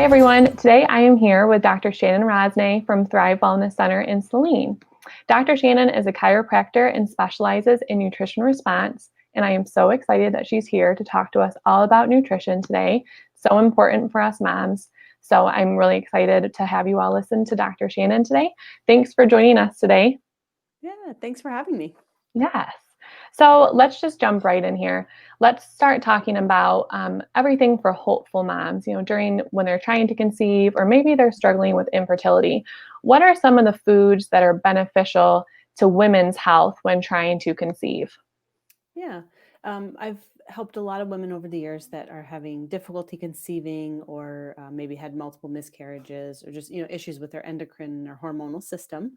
everyone. Today I am here with Dr. Shannon Rosnay from Thrive Wellness Center in Saline. Dr. Shannon is a chiropractor and specializes in nutrition response, and I am so excited that she's here to talk to us all about nutrition today. So important for us moms. So I'm really excited to have you all listen to Dr. Shannon today. Thanks for joining us today. Yeah, thanks for having me. Yes. So let's just jump right in here. Let's start talking about everything for hopeful moms, during when they're trying to conceive or maybe they're struggling with infertility. What are some of the foods that are beneficial to women's health when trying to conceive? Yeah, I've helped a lot of women over the years that are having difficulty conceiving or maybe had multiple miscarriages or just, issues with their endocrine or hormonal system.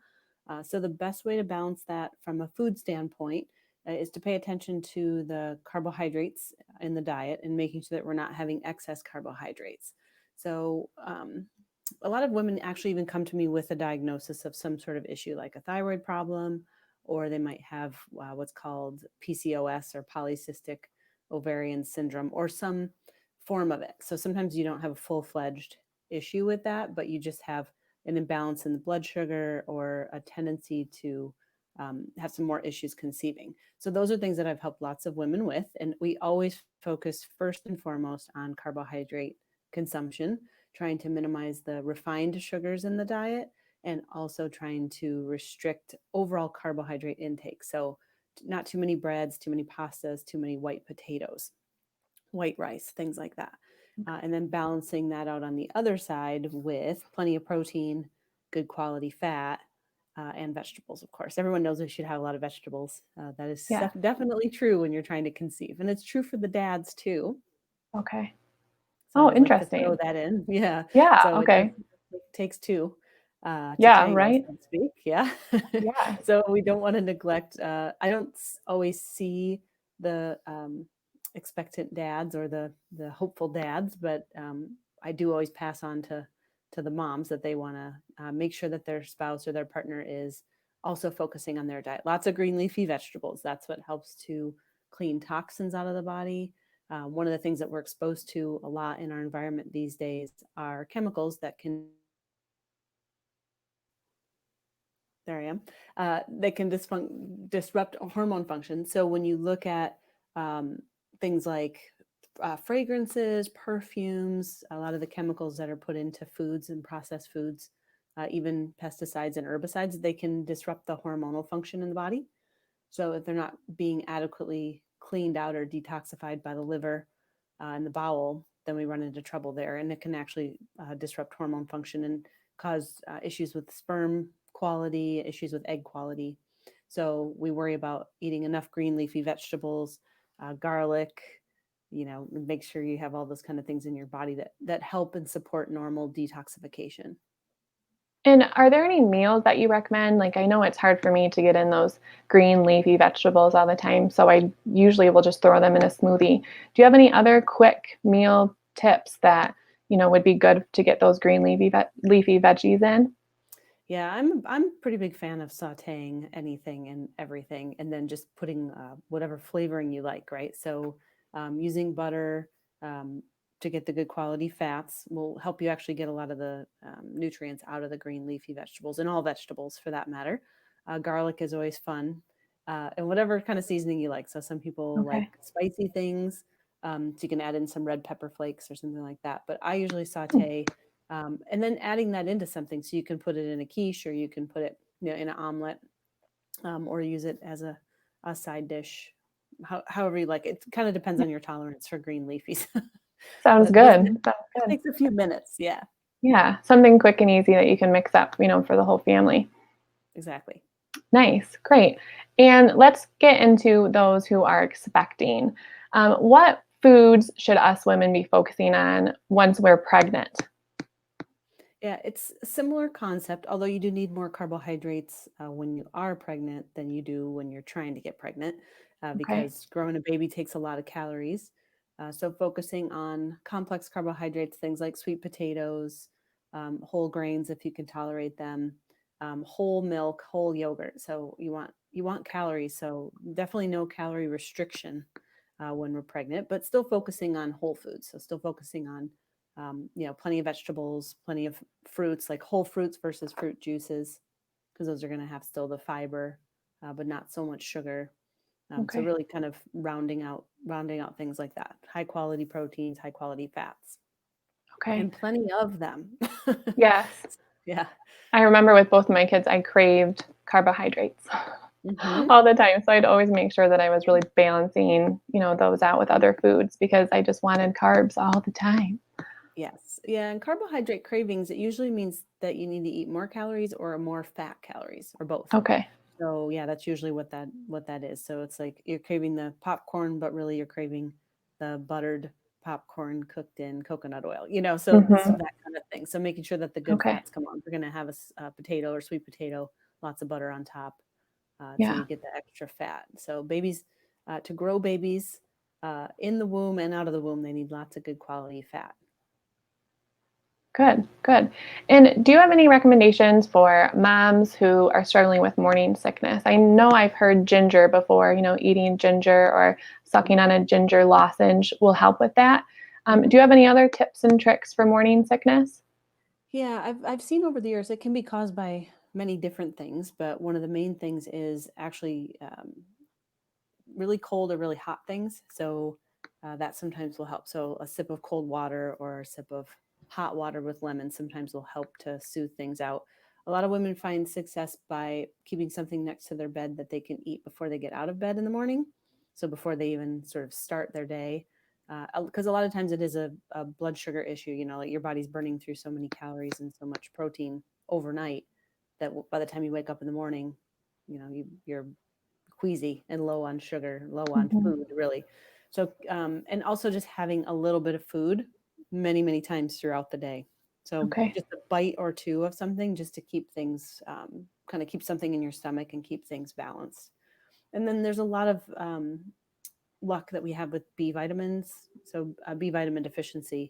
So the best way to balance that from a food standpoint is to pay attention to the carbohydrates in the diet and making sure that we're not having excess carbohydrates. So a lot of women actually even come to me with a diagnosis of some sort of issue like a thyroid problem, or they might have what's called PCOS or polycystic ovarian syndrome or some form of it. So sometimes you don't have a full-fledged issue with that, but you just have an imbalance in the blood sugar or a tendency to have some more issues conceiving. So those are things that I've helped lots of women with. And we always focus first and foremost on carbohydrate consumption, trying to minimize the refined sugars in the diet and also trying to restrict overall carbohydrate intake. So not too many breads, too many pastas, too many white potatoes, white rice, things like that. And then balancing that out on the other side with plenty of protein, good quality fat, and vegetables, of course. Everyone knows we should have a lot of vegetables. That is Yeah. definitely true when you're trying to conceive. And it's true for the dads too. Okay. So I Oh, always like to throw interesting. that in. Yeah. Yeah. So Okay. it takes two to Yeah. tango, Right. so to speak. Yeah. Yeah. So we don't want to neglect. I don't always see the expectant dads or the hopeful dads, but I do always pass on to the moms that they want to make sure that their spouse or their partner is also focusing on their diet. Lots of green leafy vegetables. That's what helps to clean toxins out of the body. One of the things that we're exposed to a lot in our environment these days are chemicals that can there I am. They can disrupt hormone function. So when you look at um, things like fragrances, perfumes, a lot of the chemicals that are put into foods and processed foods, even pesticides and herbicides, they can disrupt the hormonal function in the body. So if they're not being adequately cleaned out or detoxified by the liver and the bowel, then we run into trouble there. And it can actually disrupt hormone function and cause issues with sperm quality, issues with egg quality. So we worry about eating enough green leafy vegetables, garlic, make sure you have all those kind of things in your body that help and support normal detoxification. And are there any meals that you recommend? Like, I know it's hard for me to get in those green leafy vegetables all the time, so I usually will just throw them in a smoothie. Do you have any other quick meal tips that, would be good to get those green leafy veggies in? Yeah, I'm a pretty big fan of sautéing anything and everything, and then just putting whatever flavoring you like, right? So using butter um, to get the good quality fats will help you actually get a lot of the nutrients out of the green leafy vegetables and all vegetables for that matter. Garlic is always fun, and whatever kind of seasoning you like. So some people like Okay. spicy things, so you can add in some red pepper flakes or something like that. But I usually Hmm. saute and then adding that into something, so you can put it in a quiche or you can put it in an omelet, or use it as a side dish, however you like. It kind of depends Yeah, on your tolerance for green leafies. sounds But this good. Sounds it good. takes a few minutes. Yeah, Yeah, something quick and easy that you can mix up, for the whole family. exactly. Nice, great. And let's get into those who are expecting. What foods should us women be focusing on once we're pregnant? Yeah, it's a similar concept, although you do need more carbohydrates when you are pregnant than you do when you're trying to get pregnant, Okay. because growing a baby takes a lot of calories. So focusing on complex carbohydrates, things like sweet potatoes, whole grains if you can tolerate them, whole milk, whole yogurt. So you want calories. So definitely no calorie restriction when we're pregnant, but still focusing on whole foods. So still focusing on Plenty of vegetables, plenty of fruits, like whole fruits versus fruit juices, because those are going to have still the fiber, but not so much sugar. So Okay. really kind of rounding out things like that. High quality proteins, high quality fats, Okay. and plenty of them. Yes. Yeah. I remember with both my kids, I craved carbohydrates Hmm. all the time. So I'd always make sure that I was really balancing, those out with other foods because I just wanted carbs all the time. Yes. Yeah. And carbohydrate cravings, it usually means that you need to eat more calories or more fat calories or both. Okay. So yeah, that's usually what that is. So it's like you're craving the popcorn, but really you're craving the buttered popcorn cooked in coconut oil, so it's Hmm. that kind of thing. So making sure that the good Okay. fats come on. We're going to have a potato or sweet potato, lots of butter on top. So Yeah. you get the extra fat. So babies, to grow babies in the womb and out of the womb, they need lots of good quality fat. Good, good. And do you have any recommendations for moms who are struggling with morning sickness? I know I've heard ginger before, eating ginger or sucking on a ginger lozenge will help with that. Mhm. Do you have any other tips and tricks for morning sickness? Yeah, I've seen over the years it can be caused by many different things, but one of the main things is actually really cold or really hot things. So that sometimes will help. So a sip of cold water or a sip of hot water with lemon sometimes will help to soothe things out. A lot of women find success by keeping something next to their bed that they can eat before they get out of bed in the morning. So before they even sort of start their day. Because a lot of times it is a blood sugar issue, like your body's burning through so many calories and so much protein overnight that by the time you wake up in the morning, you're queasy and low on sugar, low on Mhm. food, really. So, and also just having a little bit of food many, many times throughout the day. So, Okay. just a bite or two of something just to keep things, kind of keep something in your stomach and keep things balanced. And then there's a lot of luck that we have with B vitamins. So, B vitamin deficiency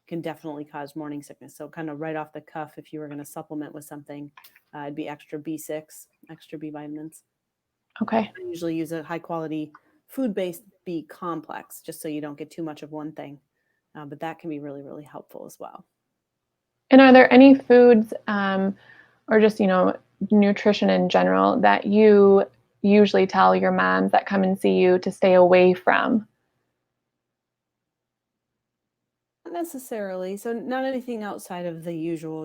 can definitely cause morning sickness. So, kind of right off the cuff, if you were going to supplement with something, it'd be extra B6, extra B vitamins. Okay. I usually use a high quality food based B complex just so you don't get too much of one thing. But that can be really, really helpful as well. And are there any foods or just, nutrition in general that you usually tell your moms that come and see you to stay away from? Not necessarily. So, not anything outside of the usual,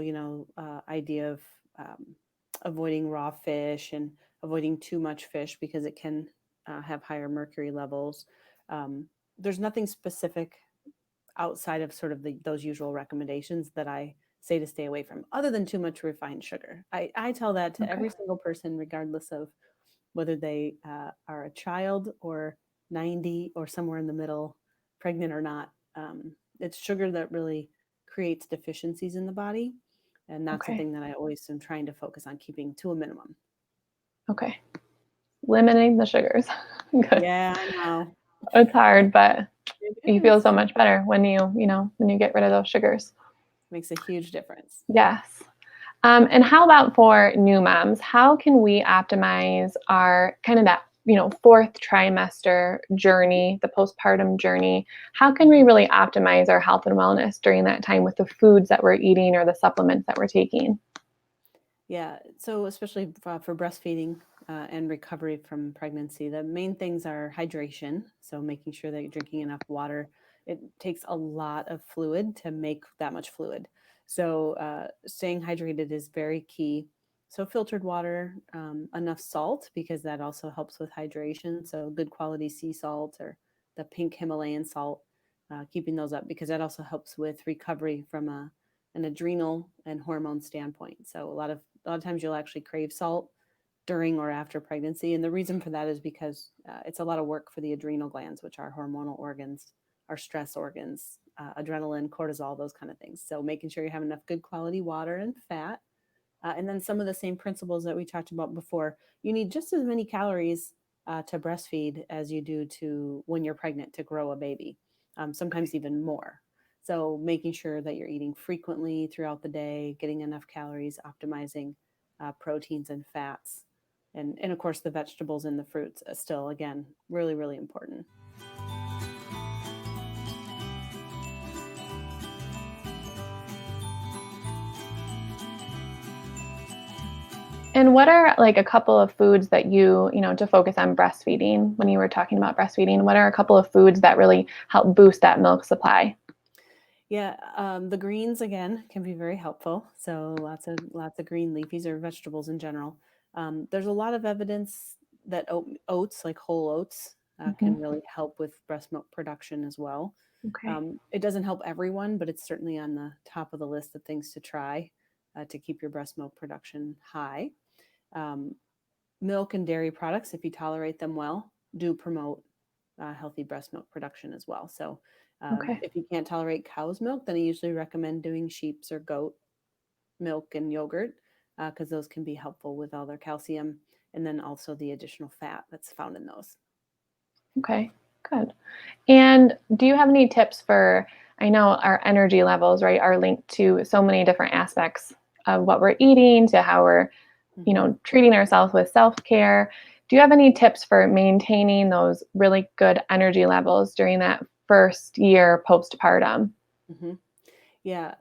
idea of avoiding raw fish and avoiding too much fish because it can have higher mercury levels. Um, there's nothing specific outside of sort of those usual recommendations that I say to stay away from, other than too much refined sugar. I tell that to Okay. every single person, regardless of whether they are a child or 90 or somewhere in the middle, pregnant or not. It's sugar that really creates deficiencies in the body. And that's the Okay. thing that I always am trying to focus on keeping to a minimum. Okay. Limiting the sugars. Good. Yeah, I know. It's hard, but It you feel so is. much better when you get rid of those sugars. Makes a huge difference. Yes. And how about for new moms? How can we optimize our kind of that, fourth trimester journey, the postpartum journey? How can we really optimize our health and wellness during that time with the foods that we're eating or the supplements that we're taking? Yeah. So, especially for breastfeeding and recovery from pregnancy, the main things are hydration. So, making sure that you're drinking enough water. It takes a lot of fluid to make that much fluid. So, staying hydrated is very key. So, filtered water, enough salt, because that also helps with hydration. So, good quality sea salt or the pink Himalayan salt, keeping those up because that also helps with recovery from an adrenal and hormone standpoint. So a lot of times you'll actually crave salt during or after pregnancy, and the reason for that is because it's a lot of work for the adrenal glands, which are hormonal organs, our stress organs, adrenaline, cortisol, those kind of things. So making sure you have enough good quality water and fat. And then some of the same principles that we talked about before. You need just as many calories to breastfeed as you do to when you're pregnant to grow a baby, sometimes even more. So making sure that you're eating frequently throughout the day, getting enough calories, optimizing proteins and fats, and of course the vegetables and the fruits still again really, really important. And what are like a couple of foods that to focus on breastfeeding when you were talking about breastfeeding? What are a couple of foods that really help boost that milk supply? Yeah, the greens again can be very helpful. So lots of green leafies or vegetables in general. There's a lot of evidence that oats, like whole oats, can Hmm. really help with breast milk production as well. Okay. It doesn't help everyone, but it's certainly on the top of the list of things to try to keep your breast milk production high. Um, Milk and dairy products, if you tolerate them well, do promote healthy breast milk production as well. So, Okay. if you can't tolerate cow's milk, then I usually recommend doing sheep's or goat milk and yogurt because those can be helpful with all their calcium and then also the additional fat that's found in those. Okay. Good. And do you have any tips for, I know our energy levels, right, are linked to so many different aspects of what we're eating to how we're, Hmm. treating ourselves with self-care. Do you have any tips for maintaining those really good energy levels during that first year postpartum? Hmm. Yeah.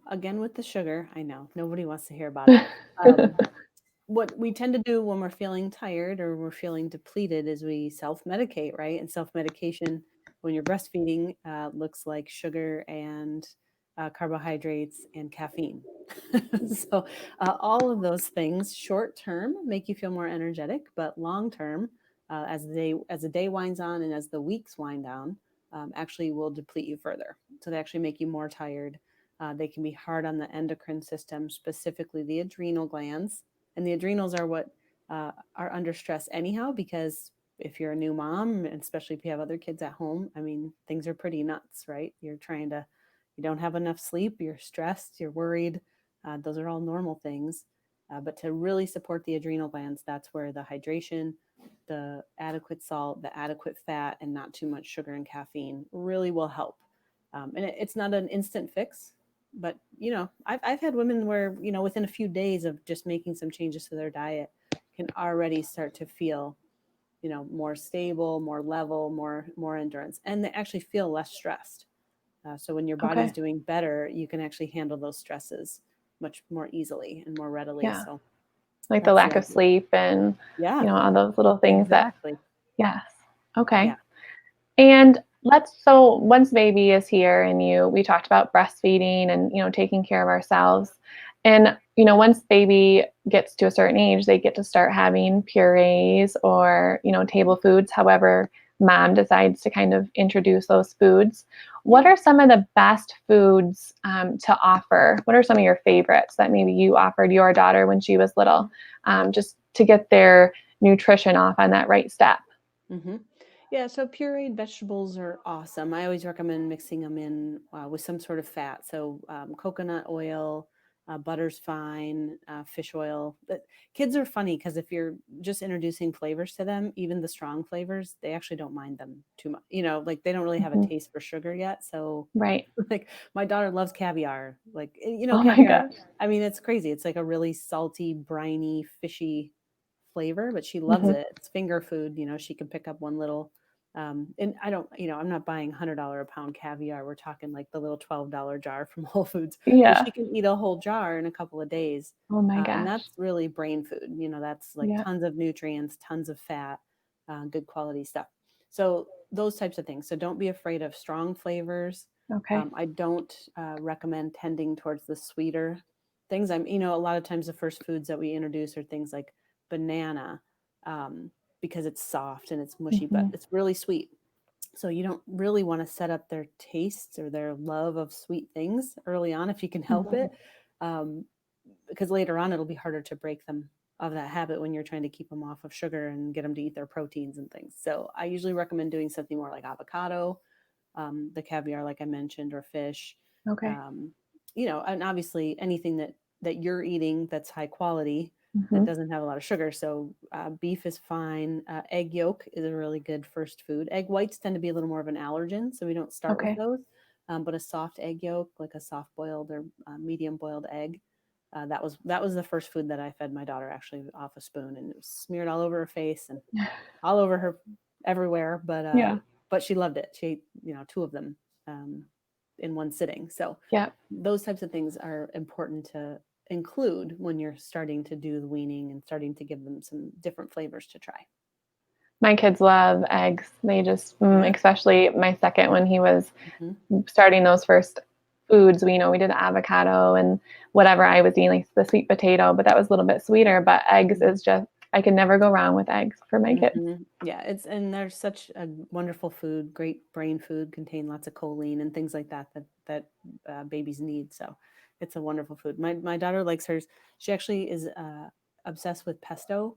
Again, with the sugar, I know nobody wants to hear about it. Um, what we tend to do when we're feeling tired or we're feeling depleted is we self-medicate, right? And self-medication when you're breastfeeding looks like sugar and carbohydrates and caffeine. So all of those things short term make you feel more energetic, but long term, as the day winds on and as the weeks wind down, actually will deplete you further. So they actually make you more tired. They can be hard on the endocrine system, specifically the adrenal glands, and the adrenals are what are under stress anyhow, because if you're a new mom, and especially if you have other kids at home, I mean, things are pretty nuts, right? You don't have enough sleep, you're stressed, you're worried. Those are all normal things. But to really support the adrenal glands, that's where the hydration, the adequate salt, the adequate fat, and not too much sugar and caffeine really will help. And it's not an instant fix, but I've had women where within a few days of just making some changes to their diet can already start to feel more stable, more level, more endurance, and they actually feel less stressed. So when your body's Okay. doing better, you can actually handle those stresses much more easily and more readily. Yeah. So Like the that's the lack of idea. sleep and, Yeah, all those little things that, exactly. yes. Okay. Yeah. And so once baby is here and we talked about breastfeeding and, taking care of ourselves. And, once baby gets to a certain age, they get to start having purees or, table foods, however mom decides to kind of introduce those foods. What Yeah. are some of the best foods to offer? What are some of your favorites that maybe you offered your daughter when she was little, just to get their nutrition off on that right step? Hmm. Yeah, so pureed vegetables are awesome. I always recommend mixing them in with some sort of fat. So coconut oil, butter's fine, fish oil. But kids are funny because if you're just introducing flavors to them, even the strong flavors, they actually don't mind them too much. Like they don't really have a Mhm. taste for sugar yet. So Right. like my daughter loves caviar. Like Oh my caviar. gosh. I mean, it's crazy. It's like a really salty, briny, fishy flavor, but she loves Mhm. it. It's finger food. She can pick up one little, and I don't, I'm not buying $100 a pound caviar. We're talking like the little $12 jar from Whole Foods, but Yeah. she can eat a whole jar in a couple of days. Oh my And gosh. that's really brain food. That's like Yeah. tons of nutrients, tons of fat, good quality stuff. So those types of things. So don't be afraid of strong flavors. Okay. I don't recommend tending towards the sweeter things. A lot of times the first foods that we introduce are things like banana, um, because it's soft and it's mushy, but Mhm. it's really sweet. So you don't really want to set up their tastes or their love of sweet things early on if you can help Mhm. it, um, because later on it'll be harder to break them of that habit when you're trying to keep them off of sugar and get them to eat their proteins and things. So I usually recommend doing something more like avocado, the caviar, like I mentioned, or fish. Okay. Um, and obviously anything that you're eating that's high quality that Mhm. doesn't have a lot of sugar. So beef is fine. Egg yolk is a really good first food. Egg whites tend to be a little more of an allergen, so we don't start with Okay. those. But a soft egg yolk, like a soft boiled or medium boiled egg, that was the first food that I fed my daughter actually off a spoon, and it was smeared all over her face and all over her everywhere. Yeah. But she loved it. She ate, two of them um, in one sitting. So Yeah. those types of things are important include when you're starting to do the weaning and starting to give them some different flavors to try. My kids love eggs. They just, especially my second, when he was starting those first foods, we did avocado and whatever I was eating, like the sweet potato, but that was a little bit sweeter. But eggs is just, I can never go wrong with eggs for my kids. Yeah, and they're such a wonderful food, great brain food, contain lots of choline and things like that babies need. So it's a wonderful food. My daughter likes hers. She actually is obsessed with pesto,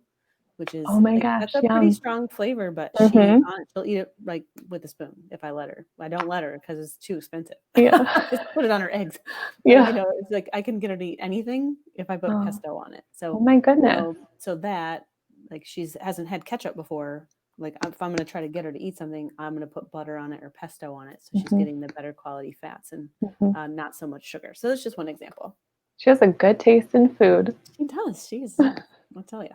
which is Oh my gosh, that's a pretty strong flavor, but she'll eat it like with a spoon if I let her. I don't let her because it's too expensive. Yeah. Just put it on her eggs. Yeah. But, it's like I can get her to eat anything if I put pesto on it. So oh my goodness. So that, like, hasn't had ketchup before. Like, if I'm going to try to get her to eat something, I'm going to put butter on it or pesto on it, so she's getting the better quality fats and not so much sugar. So that's just one example. She has a good taste in food. She does. I'll tell you.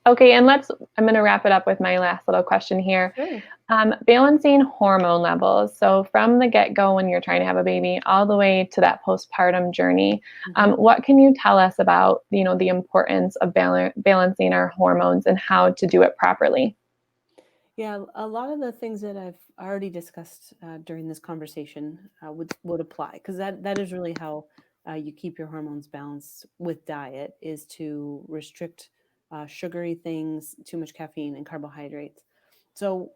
Okay, and I'm going to wrap it up with my last little question here. Sure. Balancing hormone levels. So from the get-go when you're trying to have a baby all the way to that postpartum journey, what can you tell us about, the importance of balancing our hormones and how to do it properly? Yeah, a lot of the things that I've already discussed during this conversation would apply, because that is really how you keep your hormones balanced with diet, is to restrict sugary things, too much caffeine, and carbohydrates. So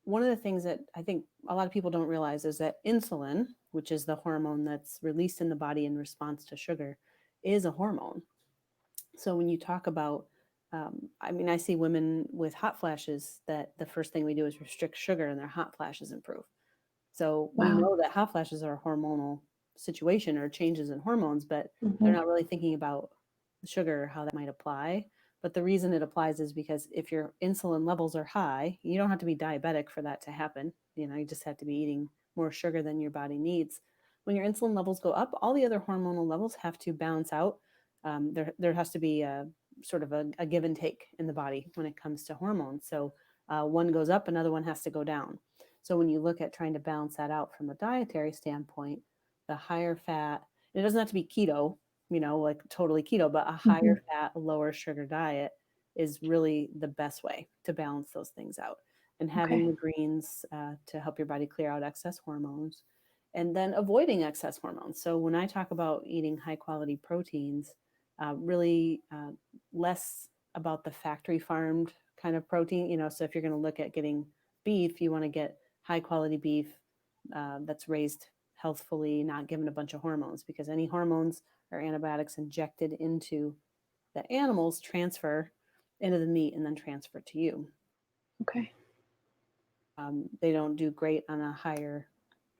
one of the things that I think a lot of people don't realize is that insulin, which is the hormone that's released in the body in response to sugar, is a hormone. So when you talk about I see women with hot flashes that the first thing we do is restrict sugar and their hot flashes improve. So we know that hot flashes are a hormonal situation or changes in hormones, but they're not really thinking about the sugar, how that might apply. But the reason it applies is because if your insulin levels are high, you don't have to be diabetic for that to happen. You just have to be eating more sugar than your body needs. When your insulin levels go up, all the other hormonal levels have to balance out. There has to be a sort of a give and take in the body when it comes to hormones. So one goes up, another one has to go down. So when you look at trying to balance that out from a dietary standpoint, the higher fat, it doesn't have to be keto, like totally keto, but a higher fat, lower sugar diet is really the best way to balance those things out. And having the greens to help your body clear out excess hormones, and then avoiding excess hormones. So when I talk about eating high quality proteins, really less about the factory farmed kind of protein, so if you're going to look at getting beef, you want to get high quality beef that's raised healthfully, not given a bunch of hormones, because any hormones or antibiotics injected into the animals transfer into the meat and then transfer to you. Okay. They don't do great on a higher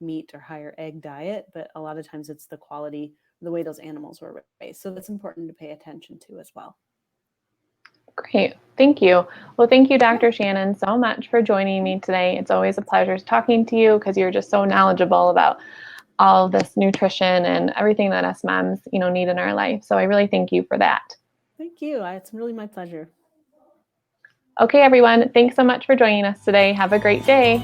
meat or higher egg diet, but a lot of times it's the quality, the way those animals were raised. So that's important to pay attention to as well. Great. Thank you. Well, thank you, Dr. Shannon, so much for joining me today. It's always a pleasure talking to you because you're just so knowledgeable about all of this nutrition and everything that us moms, need in our life. So I really thank you for that. Thank you. It's really my pleasure. Okay, everyone. Thanks so much for joining us today. Have a great day.